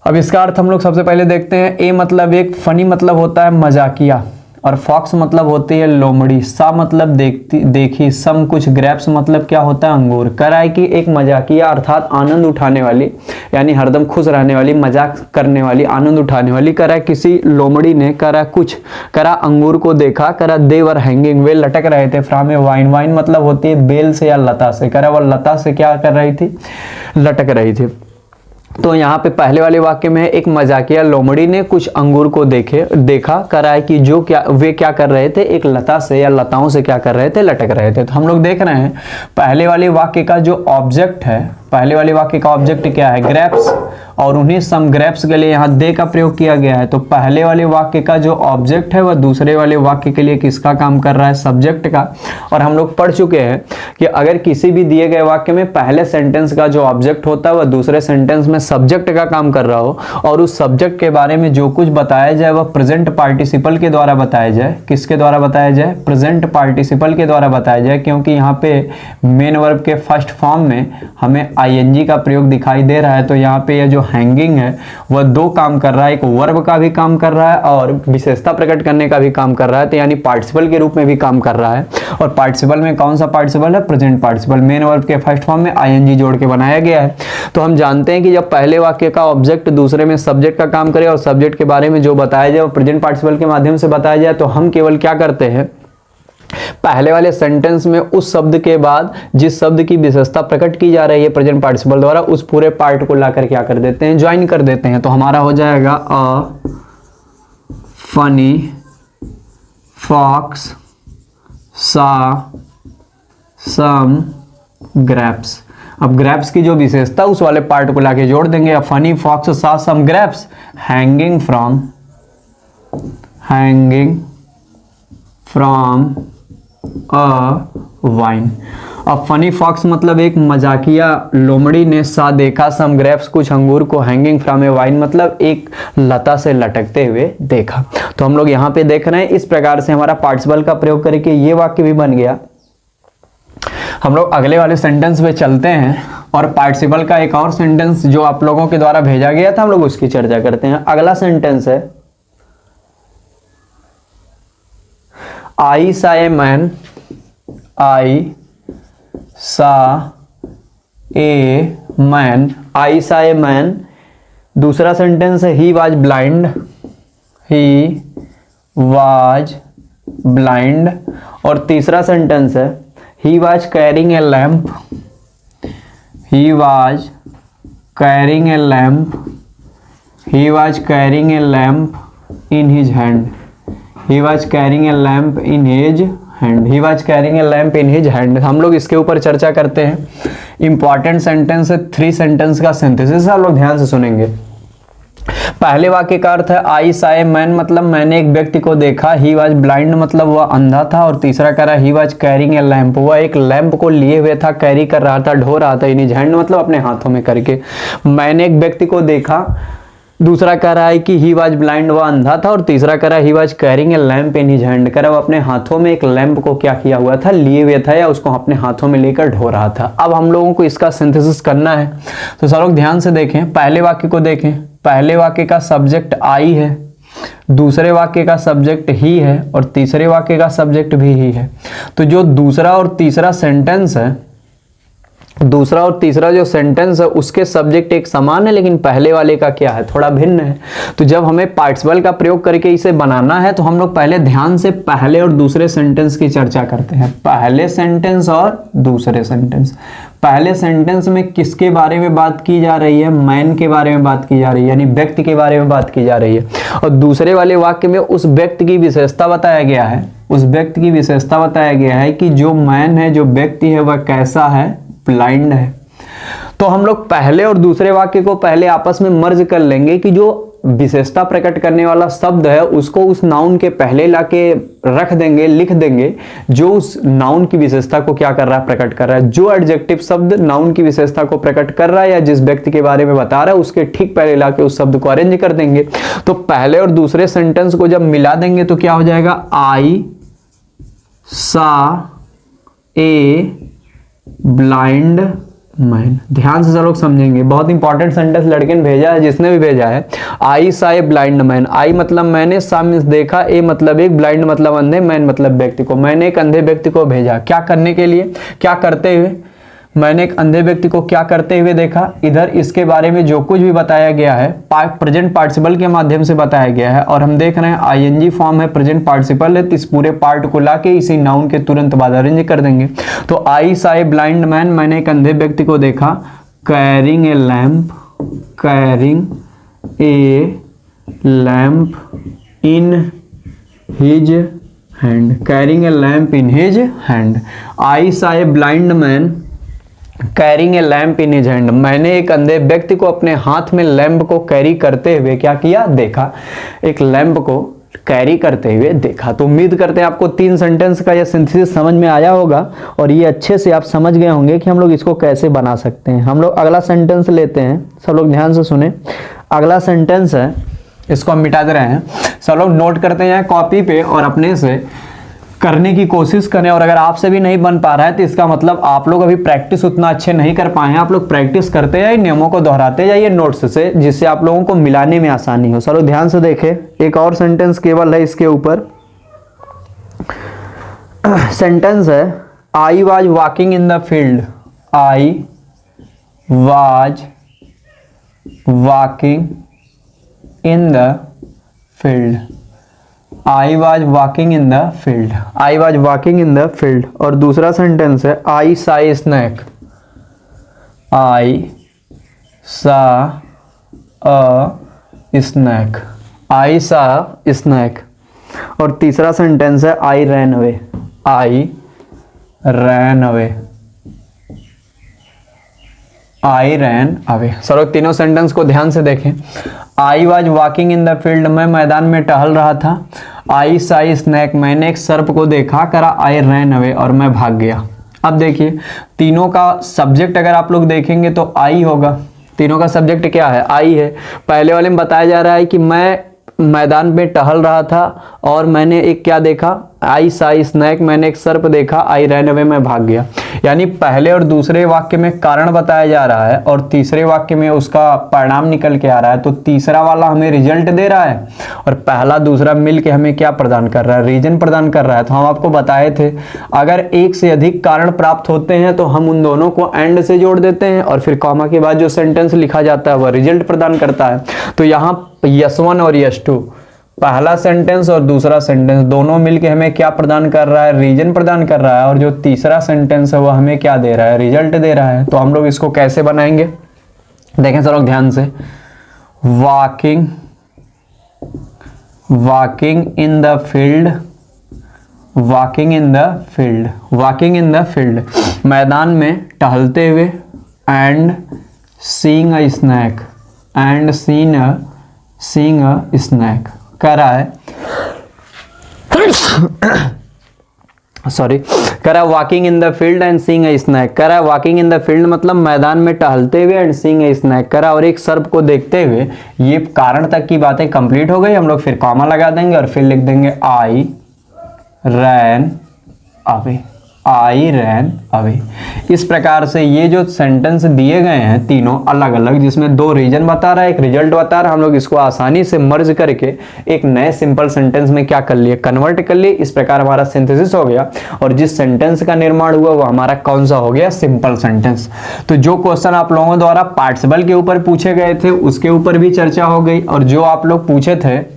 अब इसका अर्थ हम लोग सबसे पहले देखते हैं। ए मतलब एक, फनी मतलब होता है मजाकिया, और फॉक्स मतलब होती है लोमड़ी, सा मतलब देखी, सम कुछ, ग्रैप्स मतलब क्या होता है अंगूर। करा है कि एक मजाकिया अर्थात आनंद उठाने वाली, यानी हरदम खुश रहने वाली, मजाक करने वाली, आनंद उठाने वाली। करा किसी लोमड़ी ने, करा कुछ, करा अंगूर को देखा। करा दे वर हैंगिंग, वे लटक रहे थे फ्रॉम ए वाइन, वाइन मतलब होती है बेल से या लता से। करा वह लता से क्या कर रही थी, लटक रही थी। तो यहाँ पे पहले वाले वाक्य में एक मजाकिया लोमड़ी ने कुछ अंगूर को देखा। करा है कि जो क्या, वे क्या कर रहे थे, एक लता से या लताओं से क्या कर रहे थे, लटक रहे थे। तो हम लोग देख रहे हैं पहले वाले वाक्य का जो ऑब्जेक्ट है, पहले वाले वाक्य का ऑब्जेक्ट क्या है, ग्रेप्स, और उन्हीं सम ग्रेप्स के लिए यहाँ दे का प्रयोग किया गया है। तो पहले वाले वाक्य का जो ऑब्जेक्ट है वह दूसरे वाले वाक्य के लिए किसका काम कर रहा है, सब्जेक्ट का। और हम लोग पढ़ चुके हैं कि अगर किसी भी दिए गए वाक्य में पहले सेंटेंस का जो ऑब्जेक्ट होता है वह दूसरे सेंटेंस में सब्जेक्ट का काम कर रहा हो, और उस सब्जेक्ट के बारे में जो कुछ बताया जाए वह प्रेजेंट पार्टिसिपल के द्वारा बताया जाए। किसके द्वारा बताया जाए, प्रेजेंट पार्टिसिपल के द्वारा बताया जाए, क्योंकि यहाँ पे मेन वर्ब के फर्स्ट फॉर्म में हमें आईएनजी का प्रयोग दिखाई दे रहा है। तो यहाँ पे यह जो हैंगिंग है वह दो काम कर रहा है, एक वर्ब का भी काम कर रहा है और विशेषता प्रकट करने का भी काम कर रहा है। तो यानी पार्टिसिपल के रूप में भी काम कर रहा है। और पार्टिसिपल में कौन सा पार्टिसिपल है, प्रेजेंट पार्टिसिपल, मेन वर्ब के फर्स्ट फॉर्म में आईएनजी जोड़ के बनाया गया है। तो हम जानते हैं कि जब पहले वाक्य का ऑब्जेक्ट दूसरे में सब्जेक्ट का काम करे और सब्जेक्ट के बारे में जो बताया जाए वो प्रेजेंट पार्टिसिपल के माध्यम से बताया जाए, तो हम केवल क्या करते हैं, पहले वाले सेंटेंस में उस शब्द के बाद जिस शब्द की विशेषता प्रकट की जा रही है प्रेजेंट पार्टिसिपल द्वारा, उस पूरे पार्ट को लाकर क्या कर देते हैं, ज्वाइन कर देते हैं। तो हमारा हो जाएगा अ funny fox saw some grasps. अब ग्रैप्स की जो विशेषता उस वाले पार्ट को लाके जोड़ देंगे। अ funny fox saw some grapes hanging from a vine. अब फनी फॉक्स मतलब एक मजाकिया लोमड़ी ने सा देखा, सम ग्रेप्स कुछ अंगूर को, हैंगिंग फ्रॉम ए वाइन मतलब एक लता से लटकते हुए देखा। तो हम लोग यहाँ पे देख रहे हैं इस प्रकार से हमारा पार्टिसिपल का प्रयोग करके ये वाक्य भी बन गया। हम लोग अगले वाले सेंटेंस पे चलते हैं और पार्टिसिपल का एक और सेंटेंस जो आप लोगों के द्वारा भेजा गया था हम लोग उसकी चर्चा करते हैं। अगला सेंटेंस है आई saw a man, I saw a man, I saw a man. दूसरा सेंटेंस है he was blind, he was blind. और तीसरा सेंटेंस है he was carrying a lamp, he was carrying a lamp, he was carrying a lamp in his hand, he was carrying a lamp in his hand, he was carrying a lamp in his hand। हम लोग इसके ऊपर चर्चा करते हैं। Important sentence है, 3 sentence का synthesis आप लोग ध्यान से सुनेंगे। पहले वाक्य का अर्थ है आई सा ए मैन मतलब मैंने एक व्यक्ति को देखा, ही वाज ब्लाइंड मतलब वह अंधा था, और तीसरा कह रहा he was carrying a lamp, वह एक लैंप को लिए हुए था, कैरी कर रहा था, ढो रहा था, इन हिज हैंड मतलब अपने हाथों में करके। मैंने एक व्यक्ति को देखा, दूसरा कह रहा है कि ही वाज ब्लाइंड, वह अंधा था, और तीसरा कह रहा है he was carrying a lamp in his hand, कह रहा वो अपने हाथों में एक लैंप को क्या किया हुआ था, लिए हुए था, या उसको अपने हाथों में लेकर ढो रहा था। अब हम लोगों को इसका सिंथेसिस करना है, तो सब लोग ध्यान से देखें। पहले वाक्य को देखें, पहले वाक्य का सब्जेक्ट आई है, दूसरे वाक्य का सब्जेक्ट ही है, और तीसरे वाक्य का सब्जेक्ट भी ही है। तो जो दूसरा और तीसरा सेंटेंस है दूसरा और तीसरा जो सेंटेंस है उसके सब्जेक्ट एक समान है, लेकिन पहले वाले का क्या है, थोड़ा भिन्न है। तो जब हमें पार्टिसिपल का प्रयोग करके इसे बनाना है तो हम लोग पहले ध्यान से पहले और दूसरे सेंटेंस की चर्चा करते हैं। पहले सेंटेंस और दूसरे सेंटेंस। पहले सेंटेंस में किसके बारे में बात की जा रही है, मैन के बारे में बात की जा रही है, यानी व्यक्ति के बारे में बात की जा रही है। और दूसरे वाले वाक्य में उस व्यक्ति की विशेषता बताया गया है, उस व्यक्ति की विशेषता बताया गया है कि जो मैन है, जो व्यक्ति है, वह कैसा है, ब्लाइंड है। तो हम लोग पहले और दूसरे वाक्य को पहले आपस में मर्ज कर लेंगे कि जो विशेषता प्रकट करने वाला शब्द है उसको उस नाउन के पहले लाके रख देंगे, लिख देंगे, जो उस नाउन की विशेषता को क्या कर रहा है, प्रकट कर रहा है। जो एडजेक्टिव शब्द नाउन की विशेषता को प्रकट कर रहा है या जिस व्यक्ति के बारे में बता रहा है उसके ठीक पहले लाके उस शब्द को अरेंज कर देंगे। तो पहले और दूसरे सेंटेंस को जब मिला देंगे तो क्या हो जाएगा, आई सा ए ब्लाइंड मैन। ध्यान से सब लोग समझेंगे, बहुत इंपॉर्टेंट सेंटेंस लड़के ने भेजा है, जिसने भी भेजा है। आई सा ए ब्लाइंड मैन। आई मतलब मैंने, सा मीन्स देखा, ए मतलब एक, ब्लाइंड मतलब अंधे, मैन मतलब व्यक्ति को। मैंने एक अंधे व्यक्ति को भेजा, क्या करने के लिए, क्या करते हुए। मैंने एक अंधे व्यक्ति को क्या करते हुए देखा। इधर इसके बारे में जो कुछ भी बताया गया है प्रेजेंट पार्टिसिपल के माध्यम से बताया गया है, और हम देख रहे हैं आईएनजी फॉर्म है, प्रेजेंट पार्टिसिपल है, तो इस पूरे पार्ट को लाके इसी नाउन के तुरंत बाद अरेंज कर देंगे। तो आई सा ए ब्लाइंड मैन, मैंने एक अंधे व्यक्ति को देखा, carrying a lamp, carrying a lamp in his hand, carrying a lamp in his hand. I saw a blind man carrying a lamp in his hand. मैंने एक अंधे व्यक्ति को अपने हाथ में लैम्प को कैरी करते हुए क्या किया, देखा। एक लैम्प को कैरी करते हुए देखा। तो उम्मीद करते हैं आपको 3 सेंटेंस का यह सिंथेसिस समझ में आया होगा और ये अच्छे से आप समझ गए होंगे कि हम लोग इसको कैसे बना सकते हैं। हम लोग अगला सेंटेंस लेते हैं, सब लोग ध्यान से सुने। अगला सेंटेंस है, इसको हम मिटा दे रहे हैं, सब लोग नोट करते हैं कॉपी पे और अपने से करने की कोशिश करें। और अगर आपसे भी नहीं बन पा रहा है तो इसका मतलब आप लोग अभी प्रैक्टिस उतना अच्छे नहीं कर पाए हैं। आप लोग प्रैक्टिस करते जाइए, नियमों को दोहराते जाइए नोट्स से, जिससे आप लोगों को मिलाने में आसानी हो। चलो ध्यान से देखें, एक और सेंटेंस केवल है इसके ऊपर। सेंटेंस है, I was walking in the field, I was walking in the field, I was walking in the field, I was walking in the field. और दूसरा सेंटेंस है, आई सा ए स्नैक, आई सा अ स्नैक, आई सा स्नैक। और तीसरा सेंटेंस है, आई ran away, आई ran away, आई ran away. Sir तीनों sentence को ध्यान से देखें। I was walking in the field, मैं मैदान में टहल रहा था। आई सा ए स्नैक, मैंने एक सर्प को देखा। करा आई रैन अवे, और मैं भाग गया। अब देखिए तीनों का सब्जेक्ट अगर आप लोग देखेंगे तो आई होगा। तीनों का सब्जेक्ट क्या है, आई है। पहले वाले में बताया जा रहा है कि मैं मैदान में टहल रहा था और मैंने एक क्या देखा, आई सा ए स्नैक, मैंने एक सर्प देखा। आई रैन अवे, मैं भाग गया। यानी पहले और दूसरे वाक्य में कारण बताया जा रहा है और तीसरे वाक्य में उसका परिणाम निकल के आ रहा है। तो तीसरा वाला हमें रिजल्ट दे रहा है और पहला दूसरा मिल के हमें क्या प्रदान कर रहा है, रीजन प्रदान कर रहा है। तो हम आपको बताए थे अगर एक से अधिक कारण प्राप्त होते हैं तो हम उन दोनों को एंड से जोड़ देते हैं और फिर कॉमा के बाद जो सेंटेंस लिखा जाता है वह रिजल्ट प्रदान करता है। तो यहाँ यस1 और यस2, पहला सेंटेंस और दूसरा सेंटेंस दोनों मिलके हमें क्या प्रदान कर रहा है, रीजन प्रदान कर रहा है। और जो तीसरा सेंटेंस है वो हमें क्या दे रहा है, रिजल्ट दे रहा है। तो हम लोग इसको कैसे बनाएंगे, देखें सब लोग ध्यान से। Walking, walking in the field, walking in the field, walking in the field, मैदान में टहलते हुए। And seeing a snake, and seeing a snake कह रहा है सॉरी, कह रहा है walking in the field and seeing a snake. कह रहा है वॉकिंग इन द फील्ड मतलब मैदान में टहलते हुए, एंड सीइंग अ स्नैक कह रहा है और एक सर्प को देखते हुए। ये कारण तक की बातें कंप्लीट हो गई। हम लोग फिर कॉमा लगा देंगे और फिर लिख देंगे आई रैन अवे। आई रैन अवे। इस प्रकार से ये जो सेंटेंस दिए गए हैं तीनों अलग अलग, जिसमें दो रीजन बता रहा है, एक रिजल्ट बता रहा है, हम लोग इसको आसानी से मर्ज करके एक नए सिंपल सेंटेंस में क्या कर लिए, कन्वर्ट कर लिए। इस प्रकार हमारा सिंथेसिस हो गया और जिस सेंटेंस का निर्माण हुआ वो हमारा कौन सा हो गया, सिंपल सेंटेंस। तो जो क्वेश्चन आप लोगों द्वारा पार्टिसिपल के ऊपर पूछे गए थे उसके ऊपर भी चर्चा हो गई, और जो आप लोग पूछे थे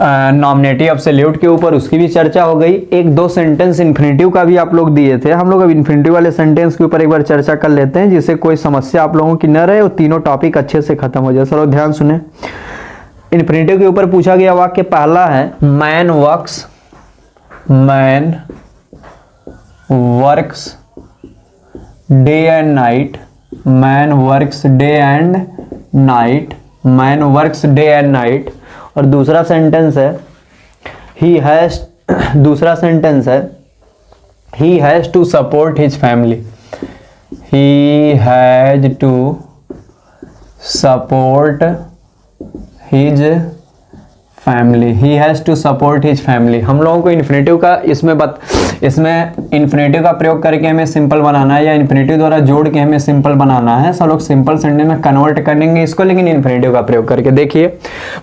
नॉमिनेटिव एब्सोल्यूट के ऊपर उसकी भी चर्चा हो गई। एक दो सेंटेंस इन्फिनेटिव का भी आप लोग दिए थे। हम लोग अब इन्फिनेटिव वाले सेंटेंस के ऊपर एक बार चर्चा कर लेते हैं, जिससे कोई समस्या आप लोगों की न रहे और तीनों टॉपिक अच्छे से खत्म हो जाए। सर ध्यान सुने, इन्फिनेटिव के ऊपर पूछा गया वाक्य पहला है man works day and night, man works day and night, man works day and night. और दूसरा सेंटेंस है he has to support his family, he has to support his family, he has to support his family. हम लोगों को infinitive का इसमें infinitive का प्रयोग करके हमें सिंपल बनाना है, या इन्फिनेटिव द्वारा जोड़ के हमें सिंपल बनाना है। सब लोग सिंपल सेंटेंस में कन्वर्ट करेंगे इसको, लेकिन इन्फिनेटिव का प्रयोग करके। देखिए,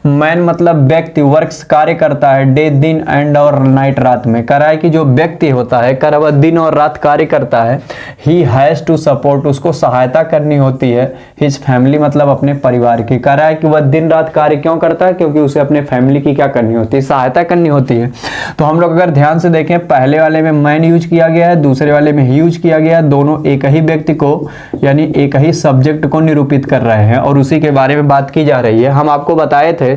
मैन मतलब व्यक्ति, वर्क्स कार्य करता है, डे दिन, एंड और नाइट रात में। कह रहा है कि जो व्यक्ति होता है कर वह दिन और रात कार्य करता है। ही हैज टू सपोर्ट, उसको सहायता करनी होती है, हिज फैमिली मतलब अपने परिवार की। कह रहा है कि वह दिन रात कार्य क्यों करता है, क्योंकि उसे अपने फैमिली की क्या करनी होती है, सहायता करनी होती है। तो हम लोग अगर ध्यान से देखें, पहले वाले में मैन यूज किया गया है, दूसरे वाले में ही यूज किया गया है। दोनों एक ही व्यक्ति को यानी एक ही सब्जेक्ट को निरूपित कर रहे हैं और उसी के बारे में बात की जा रही है। हम आपको बताए थे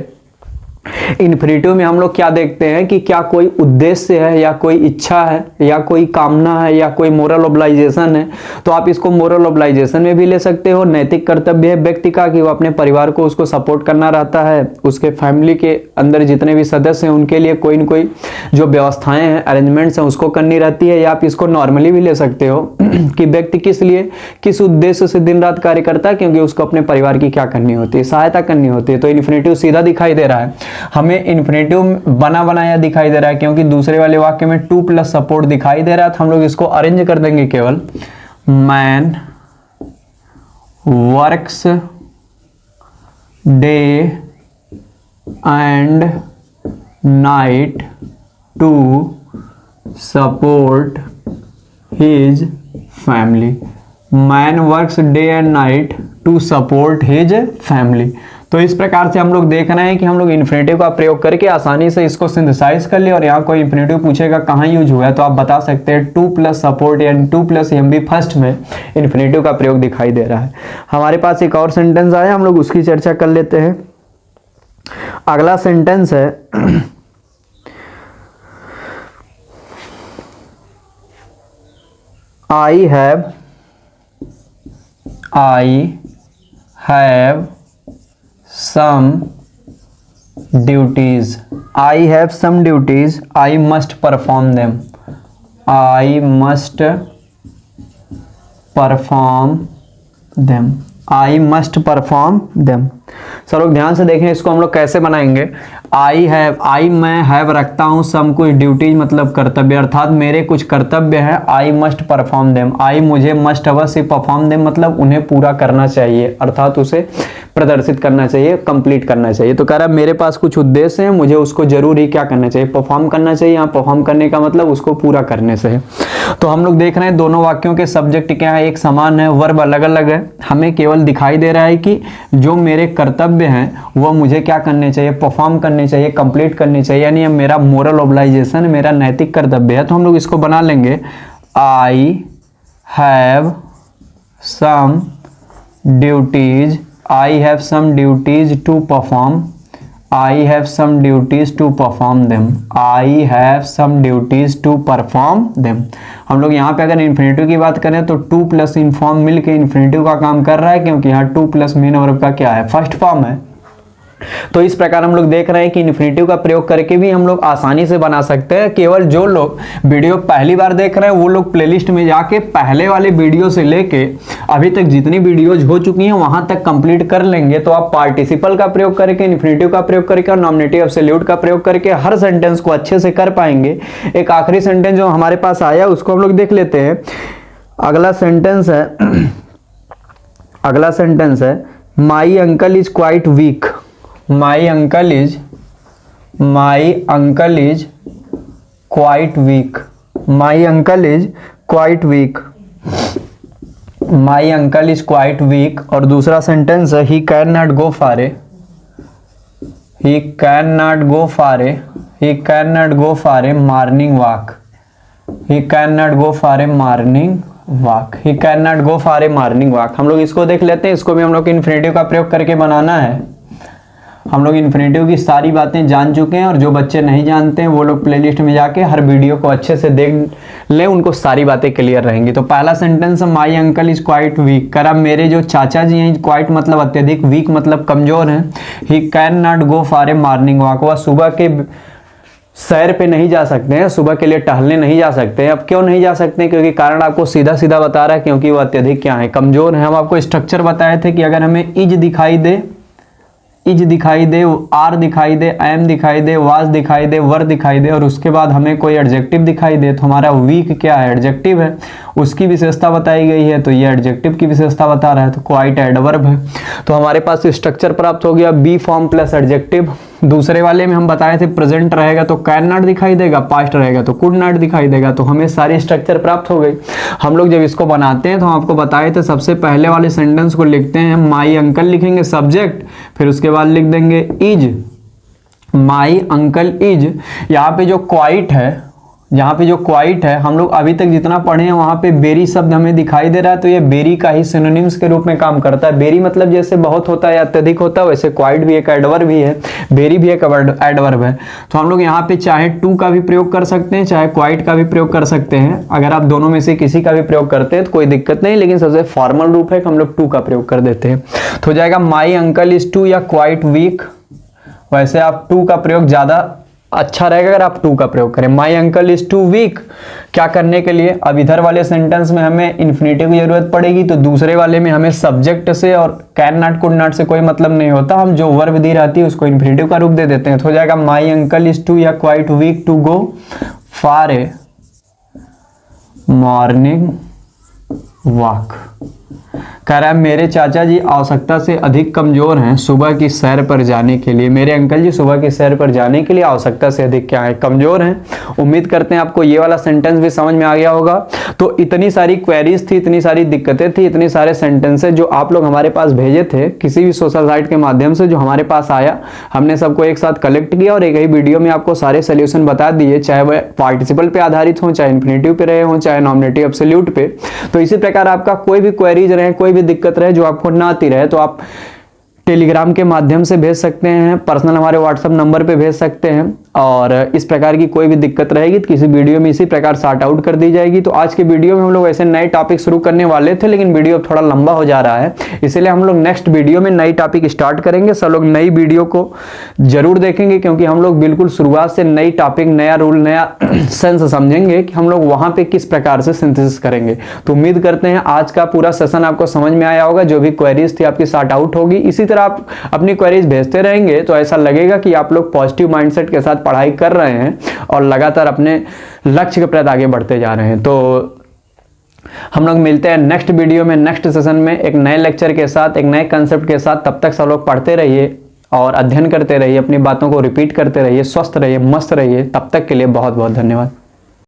इन्फिनेटिव में हम लोग क्या देखते हैं कि क्या कोई उद्देश्य है, या कोई इच्छा है, या कोई कामना है, या कोई मोरल ऑब्लाइजेशन है। तो आप इसको मोरल ऑब्लाइजेशन में भी ले सकते हो। नैतिक कर्तव्य है व्यक्ति का कि वो अपने परिवार को उसको सपोर्ट करना रहता है, उसके फैमिली के अंदर जितने भी सदस्य हैं उनके लिए कोई न कोई जो व्यवस्थाएं हैं, अरेंजमेंट्स हैं, उसको करनी रहती है। या आप इसको नॉर्मली भी ले सकते हो कि व्यक्ति किस लिए, किस उद्देश्य से दिन रात कार्य करता है, क्योंकि उसको अपने परिवार की क्या करनी होती है, सहायता करनी होती है। तो इन्फिनेटिव सीधा दिखाई दे रहा है, हमें इन्फिनेटिव बना बनाया दिखाई दे रहा है, क्योंकि दूसरे वाले वाक्य में टू प्लस सपोर्ट दिखाई दे रहा है। तो हम लोग इसको अरेंज कर देंगे केवल, man works day and night to support his family, man works day and night to support his family. तो इस प्रकार से हम लोग देख रहे हैं कि हम लोग इन्फिनेटिव का प्रयोग करके आसानी से इसको सिंथेसाइज कर लिया। और यहाँ कोई इन्फिनेटिव पूछेगा कहाँ यूज हुआ है, तो आप बता सकते हैं टू प्लस सपोर्ट यानी to plus M B first में इन्फिनेटिव का प्रयोग दिखाई दे रहा है। हमारे पास एक और सेंटेंस आया, हम लोग उसकी चर्चा कर लेते हैं। अगला सेंटेंस है I have some duties, I have some duties, I must perform them, I must perform them, I must perform them। सब लोग ध्यान से देखें, इसको हम लोग कैसे बनाएंगे। आई हैव, आई मैं हैव रखता हूँ, सम कुछ, ड्यूटीज मतलब कर्तव्य, अर्थात मेरे कुछ कर्तव्य हैं। आई मस्ट परफॉर्म देम, आई मुझे मस्ट अवश्य, परफॉर्म देम मतलब उन्हें पूरा करना चाहिए, अर्थात उसे प्रदर्शित करना चाहिए, कंप्लीट करना चाहिए। तो कह रहा है मेरे पास कुछ उद्देश्य हैं, मुझे उसको जरूर ही क्या करना चाहिए, परफॉर्म करना चाहिए। यहाँ परफॉर्म करने का मतलब उसको पूरा करने से है। तो हम लोग देख रहे हैं दोनों वाक्यों के सब्जेक्ट क्या है, एक समान है, वर्ब अलग अलग है। हमें केवल दिखाई दे रहा है कि जो मेरे कर्तव्य हैं वो मुझे क्या करने चाहिए, परफॉर्म करने चाहिए, कंप्लीट करने चाहिए, यानी मेरा मोरल ऑब्लाइजेशन, मेरा नैतिक कर्तव्य है। तो हम लोग इसको बना लेंगे, I have some duties, I have some duties to perform, I have some duties to perform them, I have some duties to perform them। हम लोग यहाँ पे अगर इन्फिनेटिव की बात करें तो टू प्लस इनफॉर्म मिलके इन्फिनेटिव का काम कर रहा है, क्योंकि यहाँ टू प्लस मेन वर्ब का क्या है, फर्स्ट फॉर्म है। तो इस प्रकार हम लोग देख रहे हैं कि इन्फिनेटिव का प्रयोग करके भी हम लोग आसानी से बना सकते हैं। केवल जो लोग वीडियो पहली बार देख रहे हैं वो लोग प्लेलिस्ट में जाके पहले वाले वीडियो से लेके अभी तक जितनी वीडियोज हो चुकी हैं वहां तक कंप्लीट कर लेंगे तो आप पार्टिसिपल का प्रयोग करके, इन्फिनेटिव का प्रयोग करके और नॉमिनेटिव एब्सोल्यूट का प्रयोग करके हर सेंटेंस को अच्छे से कर पाएंगे। एक आखिरी सेंटेंस जो हमारे पास आया उसको हम लोग देख लेते हैं। अगला सेंटेंस है my uncle is quite weak. My uncle is quite weak. My uncle is quite weak. My uncle is quite weak. और दूसरा सेंटेंस है he cannot go far. He cannot go far. He cannot go for a morning walk. He cannot go for a morning walk. He cannot go for a morning walk. हम लोग इसको देख लेते हैं। इसको भी हम लोग इन्फिनेटिव का प्रयोग करके बनाना है। हम लोग इन्फिनेटिव की सारी बातें जान चुके हैं और जो बच्चे नहीं जानते हैं वो लोग प्लेलिस्ट में जाके हर वीडियो को अच्छे से देख ले, उनको सारी बातें क्लियर रहेंगी। तो पहला sentence my uncle is quite weak. कर अब मेरे जो चाचा जी हैं, क्वाइट मतलब अत्यधिक, वीक मतलब कमजोर हैं। He can not go for a morning walk. वह सुबह के सैर पे नहीं जा सकते हैं, सुबह के लिए टहलने नहीं जा सकते हैं। अब क्यों नहीं जा सकते हैं? क्योंकि कारण आपको सीधा सीधा बता रहा है, क्योंकि वो अत्यधिक क्या है, कमजोर है। हम आपको स्ट्रक्चर बताए थे कि अगर हमें इज दिखाई दे, आर दिखाई दे, एम दिखाई दे, वाज दिखाई दे, वर दिखाई दे और उसके बाद हमें कोई एडजेक्टिव दिखाई दे तो हमारा वीक क्या है, एडजेक्टिव है, उसकी विशेषता बताई गई है। तो ये एडजेक्टिव की विशेषता बता रहा है, तो क्वाइट एडवर्ब है। तो हमारे पास स्ट्रक्चर प्राप्त हो गया बी फॉर्म प्लस एडजेक्टिव। दूसरे वाले में हम बताए थे प्रेजेंट रहेगा तो कैन नॉट दिखाई देगा, पास्ट रहेगा तो कुड नॉट दिखाई देगा। तो हमें सारी स्ट्रक्चर प्राप्त हो गई। हम लोग जब इसको बनाते हैं तो हम आपको बताए थे सबसे पहले वाले सेंटेंस को लिखते हैं, माई अंकल लिखेंगे सब्जेक्ट, फिर उसके बाद लिख देंगे इज, माई अंकल इज। यहाँ पे जो क्वाइट है, हम लोग अभी तक जितना पढ़े हैं वहां पे बेरी शब्द हमें दिखाई दे रहा है, तो ये बेरी का ही सिनोनिम्स के रूप में काम करता है। बेरी मतलब जैसे बहुत होता है या अत्यधिक होता है, वैसे क्वाइट भी एक एडवर्ब भी है, बेरी भी एक एडवर्ब है। तो हम लोग यहाँ पे चाहे टू का भी प्रयोग कर सकते हैं, चाहे क्वाइट का भी प्रयोग कर सकते हैं। अगर आप दोनों में से किसी का भी प्रयोग करते हैं तो कोई दिक्कत नहीं, लेकिन सबसे फॉर्मल रूप है कि हम लोग टू का प्रयोग कर देते हैं। तो हो जाएगा माई अंकल इज टू या क्वाइट वीक। वैसे आप टू का प्रयोग ज्यादा अच्छा रहेगा अगर आप टू का प्रयोग करें। My uncle is too weak क्या करने के लिए, अब इधर वाले सेंटेंस में हमें इन्फिनेटिव की जरूरत पड़ेगी, तो दूसरे वाले में हमें सब्जेक्ट से और कैन नॉट कुड नॉट से कोई मतलब नहीं होता। हम जो वर्ब दी रहती है उसको इन्फिनेटिव का रूप दे देते हैं। तो हो जाएगा माई अंकल इज टू या quite weak to go for a morning walk. कह रहा है मेरे चाचा जी आवश्यकता से अधिक कमजोर हैं सुबह की सैर पर जाने के लिए। मेरे अंकल जी सुबह की सैर पर जाने के लिए आवश्यकता से अधिक क्या है, कमजोर हैं। उम्मीद करते हैं आपको ये वाला सेंटेंस भी समझ में आ गया होगा। तो इतनी सारी क्वेरीज थी, इतनी सारी दिक्कतें थी, इतने सारे सेंटेंसेस जो आप लोग हमारे पास भेजे थे किसी भी सोशल साइट के माध्यम से, जो हमारे पास आया, हमने सबको एक साथ कलेक्ट किया और एक ही वीडियो में आपको सारे सोल्यूशन बता दिए, चाहे वह पार्टिसिपल पे आधारित हो, चाहे इन्फिनेटिव पे रहे हो, चाहे नॉमिनेटिव एब्सोल्यूट पे। तो इसी प्रकार आपका कोई भी क्वेरीज रहे, कोई भी दिक्कत रहे जो आपको ना आती रहे, तो आप टेलीग्राम के माध्यम से भेज सकते हैं, पर्सनल हमारे व्हाट्सएप नंबर पे भेज सकते हैं। और इस प्रकार की कोई भी दिक्कत रहेगी तो किसी वीडियो में इसी प्रकार सॉर्ट आउट कर दी जाएगी। तो आज के वीडियो में हम लोग ऐसे नए टॉपिक शुरू करने वाले थे, लेकिन वीडियो थोड़ा लंबा हो जा रहा है, इसलिए हम लोग नेक्स्ट वीडियो में नई टॉपिक स्टार्ट करेंगे। सब लोग नई वीडियो को जरूर देखेंगे, क्योंकि हम लोग बिल्कुल शुरुआत से नई टॉपिक, नया रूल, नया सेंस समझेंगे कि हम लोग वहां पे किस प्रकार से सिंथेसिस करेंगे। तो उम्मीद करते हैं आज का पूरा सेशन आपको समझ में आया होगा। जो भी क्वेरीज थी आपकी सॉर्ट आउट होगी। इसी तरह आप अपनी क्वेरीज भेजते रहेंगे तो ऐसा लगेगा कि आप लोग पॉजिटिव माइंडसेट के साथ पढ़ाई कर रहे हैं और लगातार अपने लक्ष्य के प्रति आगे बढ़ते जा रहे हैं। तो हम लोग मिलते हैं नेक्स्ट वीडियो में, नेक्स्ट सेशन में, एक नए लेक्चर के साथ, एक नए कंसेप्ट के साथ। तब तक सब लोग पढ़ते रहिए और अध्ययन करते रहिए, अपनी बातों को रिपीट करते रहिए, स्वस्थ रहिए, मस्त रहिए। तब तक के लिए बहुत बहुत धन्यवाद।